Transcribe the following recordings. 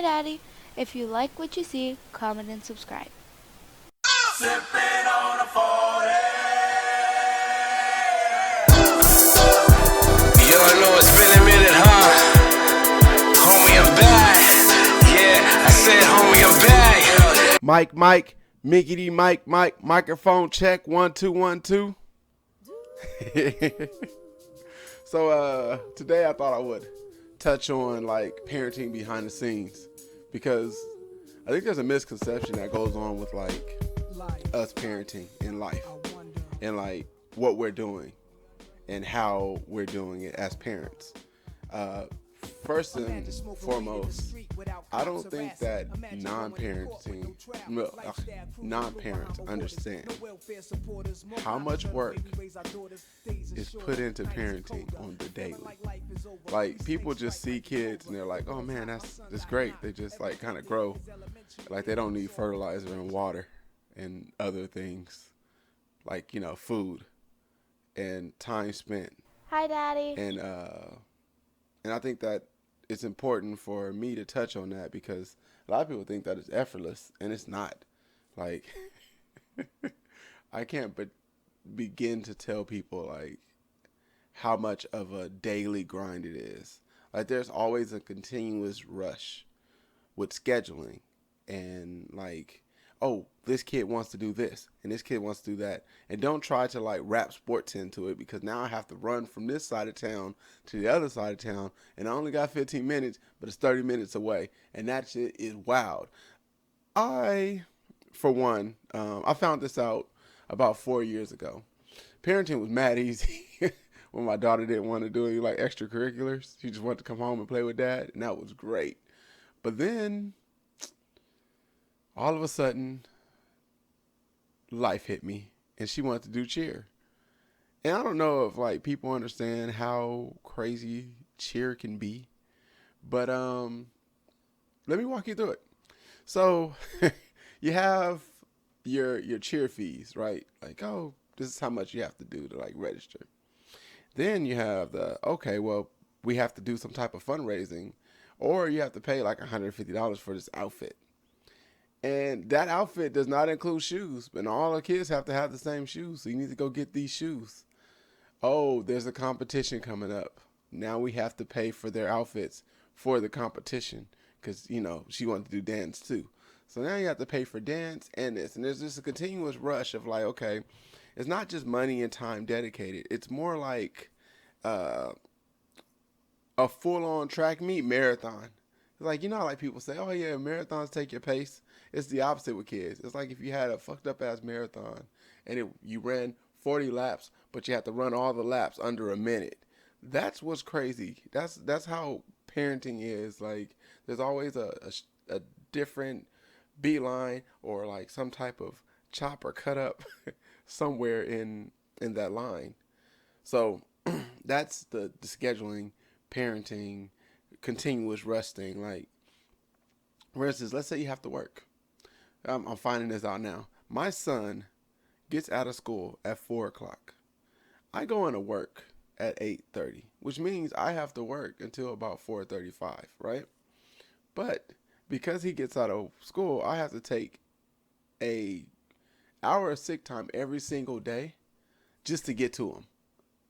Hi, Daddy. If you like what you see, comment and subscribe. Sipping on a 40. You know it's been a minute, huh? Homie, I'm back. Yeah, I said, homie, I'm back. Mike, Mickey Mike, microphone check, 1 2 1 2. So today I thought I would touch on like parenting behind the scenes, because I think there's a misconception that goes on with like us parenting in life and like what we're doing and how we're doing it as parents. First and foremost, I don't think that non-parents understand how much work is put into parenting on the daily. Like, people just see kids and they're like, oh man, that's great. They just like kind of grow. Like, they don't need fertilizer and water and other things like, food and time spent. Hi, Daddy. And I think that it's important for me to touch on that, because a lot of people think that it's effortless, and it's not. Like, I can't but begin to tell people like how much of a daily grind it is. Like, there's always a continuous rush with scheduling, and like, oh, this kid wants to do this and this kid wants to do that, and don't try to like wrap sports into it, because now I have to run from this side of town to the other side of town, and I only got 15 minutes, but it's 30 minutes away, and that shit is wild. I, for one, I found this out about 4 years ago. Parenting was mad easy when my daughter didn't want to do any like extracurriculars. She just wanted to come home and play with dad, and that was great. But then all of a sudden, life hit me, and she wanted to do cheer. And I don't know if like people understand how crazy cheer can be, but let me walk you through it. So you have your cheer fees, right? Like, oh, this is how much you have to do to like register. Then you have okay, well, we have to do some type of fundraising, or you have to pay like $150 for this outfit. And that outfit does not include shoes, but all the kids have to have the same shoes. So you need to go get these shoes. Oh, there's a competition coming up. Now we have to pay for their outfits for the competition, because, she wanted to do dance too. So now you have to pay for dance and this. And there's just a continuous rush of like, okay, it's not just money and time dedicated. It's more like uh, a full-on track meet marathon. It's like, like people say, oh yeah, marathons take your pace. It's the opposite with kids. It's like if you had a fucked up ass marathon and you ran 40 laps, but you have to run all the laps under a minute. That's what's crazy. That's how parenting is. Like, there's always a different beeline or like some type of chop or cut up somewhere in that line. So that's the scheduling, parenting, continuous resting. Like, for instance, let's say you have to work. I'm finding this out now. My son gets out of school at 4 o'clock. I go into work at 8:30, which means I have to work until about 4:35, right? But because he gets out of school, I have to take a hour of sick time every single day just to get to him.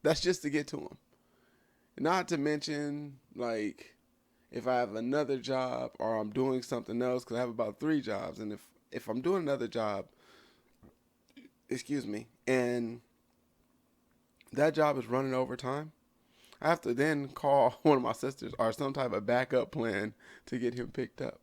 That's just to get to him. Not to mention, like, if I have another job or I'm doing something else, because I have about 3 jobs, and if I'm doing another job, excuse me, and that job is running overtime, I have to then call one of my sisters or some type of backup plan to get him picked up.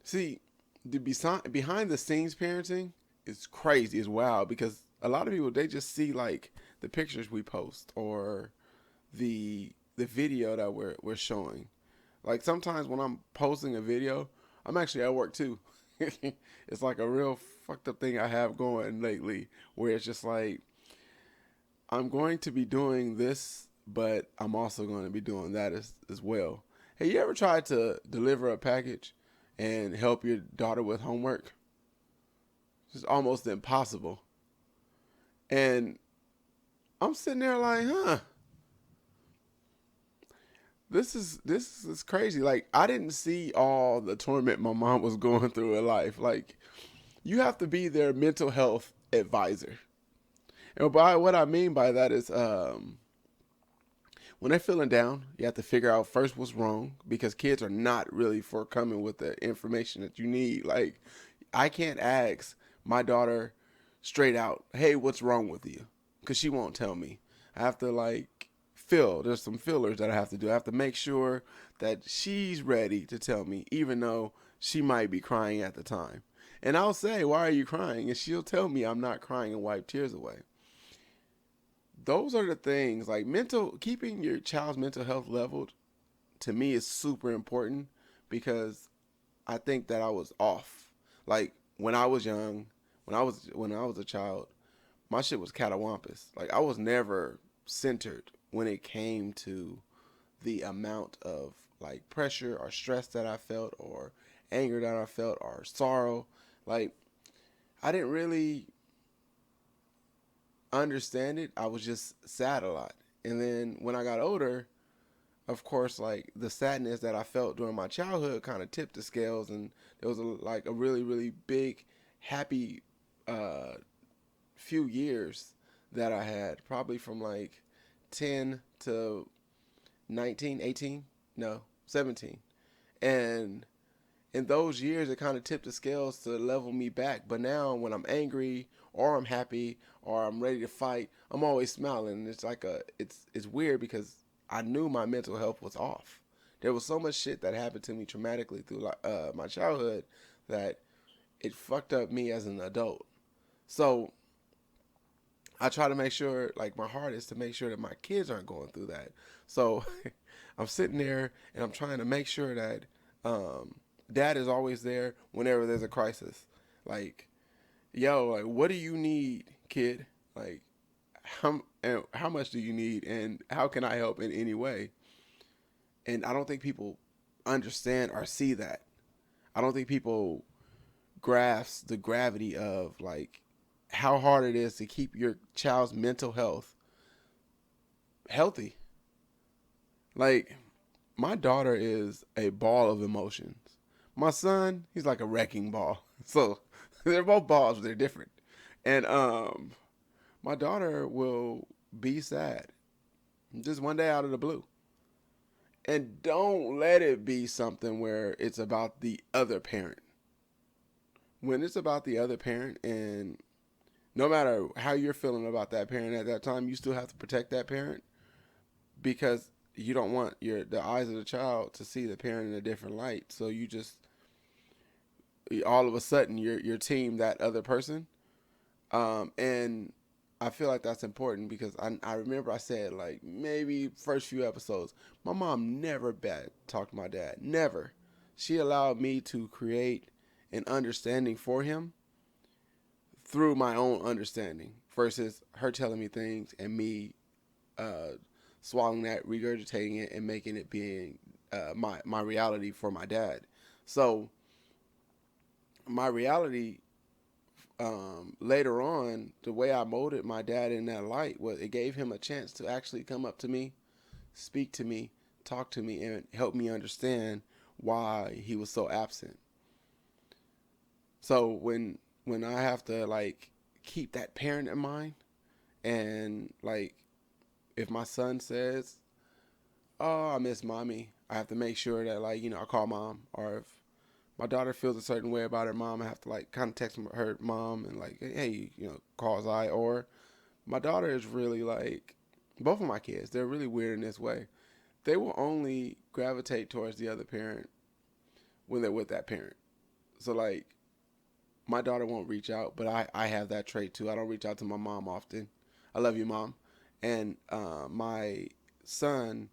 See, the behind the scenes parenting is crazy, it's wild, because a lot of people, they just see like the pictures we post or the video that we're showing. Like, sometimes when I'm posting a video, I'm actually at work too. It's like a real fucked up thing I have going lately, where it's just like, I'm going to be doing this, but I'm also going to be doing that as well. Hey, you ever tried to deliver a package and help your daughter with homework? It's almost impossible. And I'm sitting there like, huh, this is crazy. Like, I didn't see all the torment my mom was going through in life. Like, you have to be their mental health advisor. And by what I mean by that is, when they're feeling down, you have to figure out first what's wrong, because kids are not really forthcoming with the information that you need. Like, I can't ask my daughter straight out, "Hey, what's wrong with you?" Because she won't tell me. I have to like feel. There's some fillers that I have to do. I have to make sure that she's ready to tell me, even though she might be crying at the time. And I'll say, "Why are you crying?" And she'll tell me I'm not crying and wipe tears away. Those are the things, like keeping your child's mental health leveled, to me is super important, because I think that I was off. Like, when I was young, when I was a child, my shit was catawampus. Like, I was never centered when it came to the amount of like pressure or stress that I felt, or anger that I felt, or sorrow. Like, I didn't really understand it. I was just sad a lot. And then when I got older, of course, like, the sadness that I felt during my childhood kind of tipped the scales, and there was like a really, really big, happy few years that I had, probably from like 10 to 19, 18, no, 17. And in those years, it kind of tipped the scales to level me back. But now, when I'm angry, or I'm happy, or I'm ready to fight, I'm always smiling. It's like it's weird, because I knew my mental health was off. There was so much shit that happened to me traumatically through my childhood, that it fucked up me as an adult. So I try to make sure, like, my heart is to make sure that my kids aren't going through that. So I'm sitting there and I'm trying to make sure that dad is always there whenever there's a crisis. Like, yo, like, what do you need, kid? Like, how much do you need, and how can I help in any way? And I don't think people understand or see that. I don't think people grasp the gravity of, like, how hard it is to keep your child's mental health healthy. Like, my daughter is a ball of emotions. My son, he's like a wrecking ball. So they're both balls, but they're different. And my daughter will be sad just one day out of the blue. And don't let it be something where it's about the other parent. When it's about the other parent, and no matter how you're feeling about that parent at that time, you still have to protect that parent, because you don't want the eyes of the child to see the parent in a different light. So you just, all of a sudden, you're team that other person. And I feel like that's important, because I remember I said, like, maybe first few episodes, my mom never bad talked to my dad. Never. She allowed me to create an understanding for him through my own understanding, versus her telling me things and me swallowing that, regurgitating it, and making it being my reality for my dad. So my reality, later on, the way I molded my dad in that light was, it gave him a chance to actually come up to me, speak to me, talk to me, and help me understand why he was so absent. So when I have to, like, keep that parent in mind, and, like, if my son says, "Oh, I miss mommy," I have to make sure that, like, I call mom. Or if my daughter feels a certain way about her mom, I have to, like, kind of text her mom and, like, "Hey, call I." Or my daughter is really, like, both of my kids, they're really weird in this way. They will only gravitate towards the other parent when they're with that parent. So, like, my daughter won't reach out, but I have that trait too. I don't reach out to my mom often. I love you, mom. And my son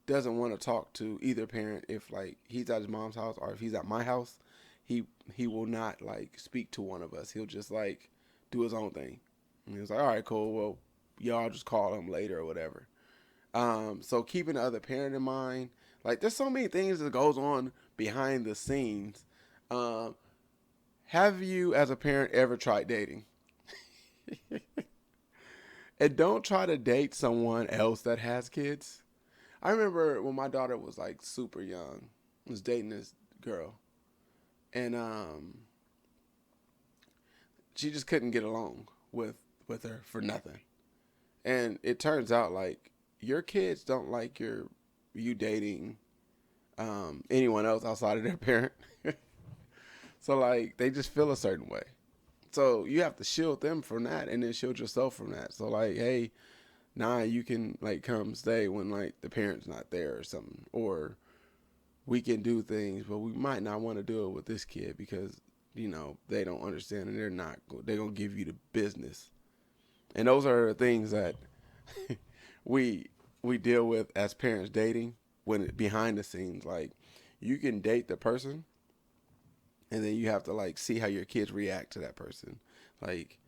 doesn't want to talk to either parent. If, like, he's at his mom's house, or if he's at my house, he will not, like, speak to one of us. He'll just, like, do his own thing. And he's like, "All right, cool. Well, y'all just call him later," or whatever. So keeping the other parent in mind, like, there's so many things that goes on behind the scenes. Have you, as a parent, ever tried dating? And don't try to date someone else that has kids. I remember when my daughter was like super young, I was dating this girl, and she just couldn't get along with her for nothing. And it turns out like your kids don't like you dating anyone else outside of their parent. So like they just feel a certain way. So you have to shield them from that and then shield yourself from that. So like, hey, nah, you can like come stay when like the parent's not there or something. Or we can do things, but we might not want to do it with this kid because, you know, they don't understand and they're going to give you the business. And those are the things that we deal with as parents dating when behind the scenes. Like you can date the person and then you have to like see how your kids react to that person. Like,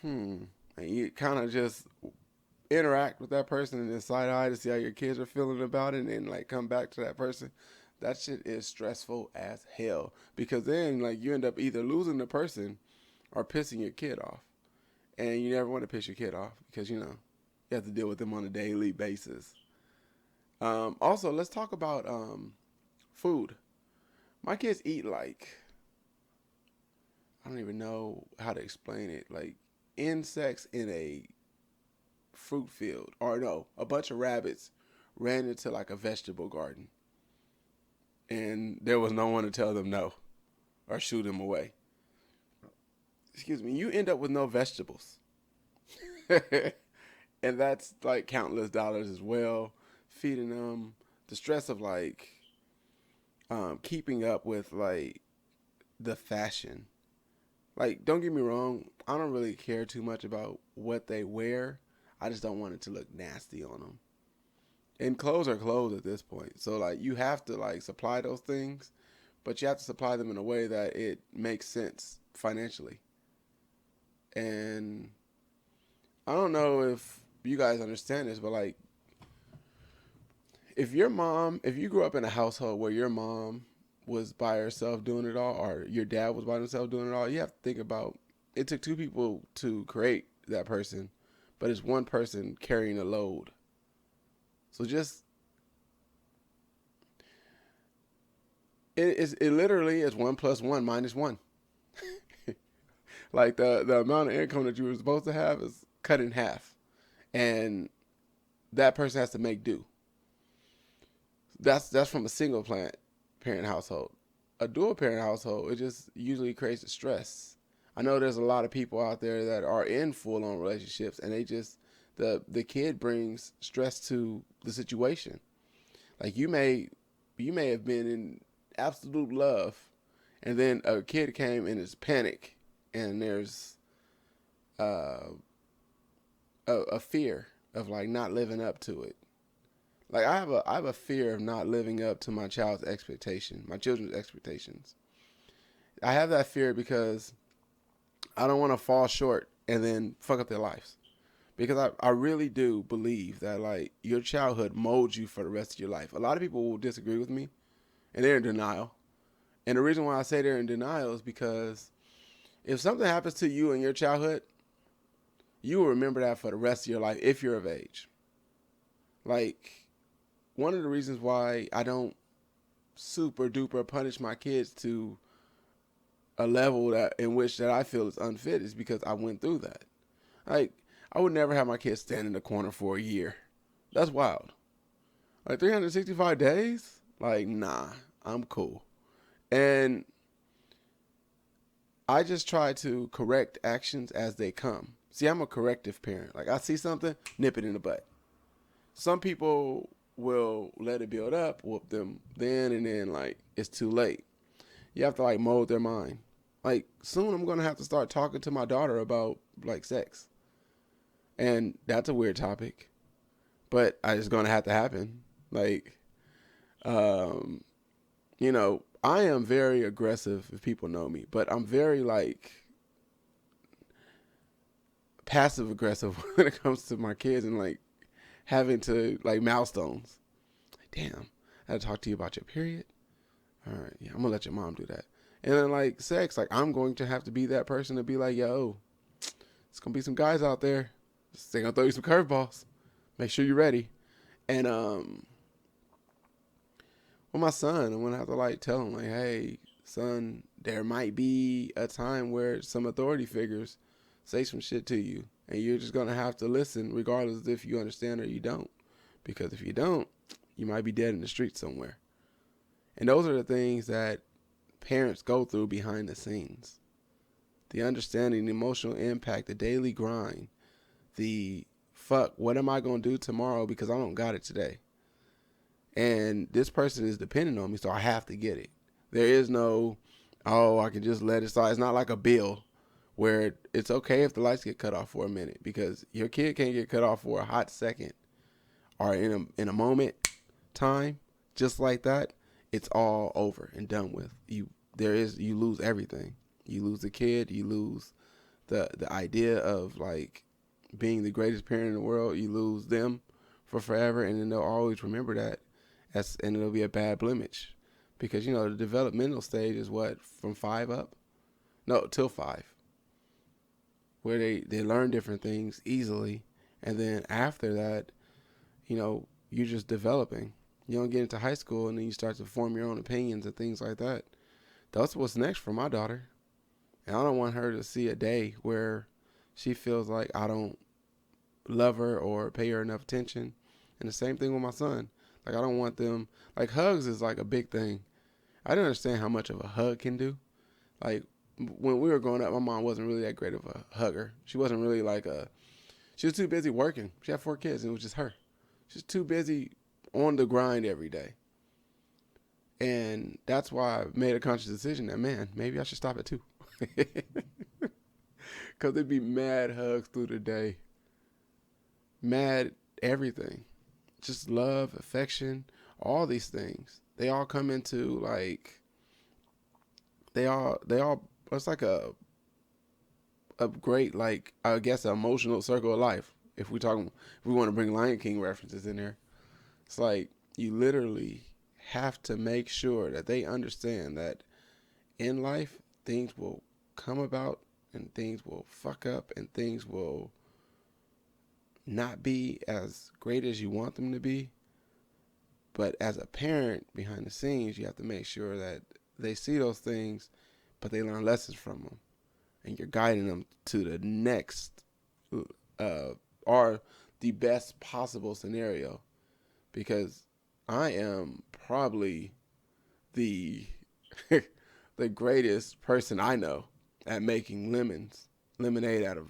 and you kind of just interact with that person and then side eye to see how your kids are feeling about it and then like come back to that person. That shit is stressful as hell because then like you end up either losing the person or pissing your kid off. And you never want to piss your kid off because, you know, you have to deal with them on a daily basis. Also, let's talk about food. My kids eat like, I don't even know how to explain it, like insects in a fruit field. Or no, a bunch of rabbits ran into like a vegetable garden. And there was no one to tell them no or shoot them away. Excuse me, you end up with no vegetables. And that's like countless dollars as well. Feeding them, the stress of like keeping up with like the fashion. Like, don't get me wrong, I don't really care too much about what they wear. I just don't want it to look nasty on them. And clothes are clothes at this point. So like you have to like supply those things, but you have to supply them in a way that it makes sense financially. And I don't know if you guys understand this, but like if you grew up in a household where your mom was by herself doing it all, or your dad was by himself doing it all, you have to think about it took two people to create that person, but it's one person carrying a load. So just it literally is 1 + 1 - 1. Like the amount of income that you were supposed to have is cut in half, and that person has to make do. That's from a single parent household. A dual parent household, it just usually creates a stress. I know there's a lot of people out there that are in full on relationships, and they just the kid brings stress to the situation. Like you may have been in absolute love, and then a kid came and it's panic, and there's a fear of like not living up to it. Like I have a fear of not living up to my children's expectations. I have that fear because I don't want to fall short and then fuck up their lives. Because I really do believe that like your childhood molds you for the rest of your life. A lot of people will disagree with me, and they're in denial. And the reason why I say they're in denial is because if something happens to you in your childhood, you will remember that for the rest of your life if you're of age. Like, one of the reasons why I don't super duper punish my kids to a level in which I feel is unfit is because I went through that. Like, I would never have my kids stand in the corner for a year. That's wild. Like 365 days? Like, nah, I'm cool. And I just try to correct actions as they come. See, I'm a corrective parent. Like, I see something, nip it in the butt. Some people will let it build up, whoop them then, and then, like, it's too late. You have to, like, mold their mind. Like, soon I'm going to have to start talking to my daughter about, like, sex. And that's a weird topic. But it's going to have to happen. Like, you know, I am very aggressive if people know me. But I'm very, like, passive aggressive when it comes to my kids and, like, having to, like, milestones. Like, damn, I had to talk to you about your period. All right, yeah, I'm going to let your mom do that. And then, like, sex, like, I'm going to have to be that person to be like, yo, it's going to be some guys out there. They're going to throw you some curveballs. Make sure you're ready. And with my son, I'm gonna have to like tell him like, hey, son, there might be a time where some authority figures say some shit to you, and you're just gonna have to listen, regardless if you understand or you don't. Because if you don't, you might be dead in the street somewhere. And those are the things that parents go through behind the scenes. The understanding, the emotional impact, the daily grind, the fuck, what am I going to do tomorrow because I don't got it today? And this person is dependent on me, so I have to get it. There is no, oh, I can just let it slide. It's not like a bill where it's okay if the lights get cut off for a minute, because your kid can't get cut off for a hot second or in a moment time, just like that. It's all over and done with. You lose everything. You lose the kid. You lose the idea of like being the greatest parent in the world. You lose them for forever, and then they'll always remember that, and it'll be a bad blemish, because the developmental stage is what, from 5 up, no, till 5, where they learn different things easily, and then after that, you're just developing. You don't get into high school and then you start to form your own opinions and things like that. That's what's next for my daughter. And I don't want her to see a day where she feels like I don't love her or pay her enough attention. And the same thing with my son. Like, I don't want them, like, hugs is like a big thing. I didn't understand how much of a hug can do. Like, when we were growing up, my mom wasn't really that great of a hugger. She wasn't really she was too busy working. She had 4 kids and it was just her. She's too busy on the grind every day. And that's why I made a conscious decision that, man, maybe I should stop at 2. Because there'd be mad hugs through the day. Mad everything. Just love, affection, all these things. They all come into it's like a great, like, I guess, an emotional circle of life. If we want to bring Lion King references in there, it's like you literally have to make sure that they understand that in life things will come about and things will fuck up and things will not be as great as you want them to be. But as a parent behind the scenes, you have to make sure that they see those things, but they learn lessons from them, and you're guiding them to the next or the best possible scenario. Because I am probably the the greatest person I know at making lemonade out of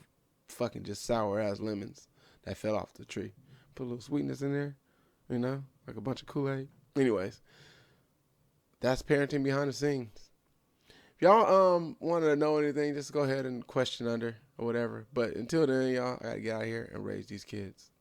fucking just sour ass lemons that fell off the tree. Put a little sweetness in there, like a bunch of Kool-Aid. Anyways, that's parenting behind the scenes. If y'all want to know anything, just go ahead and question under or whatever. But until then, y'all, I gotta get out here and raise these kids.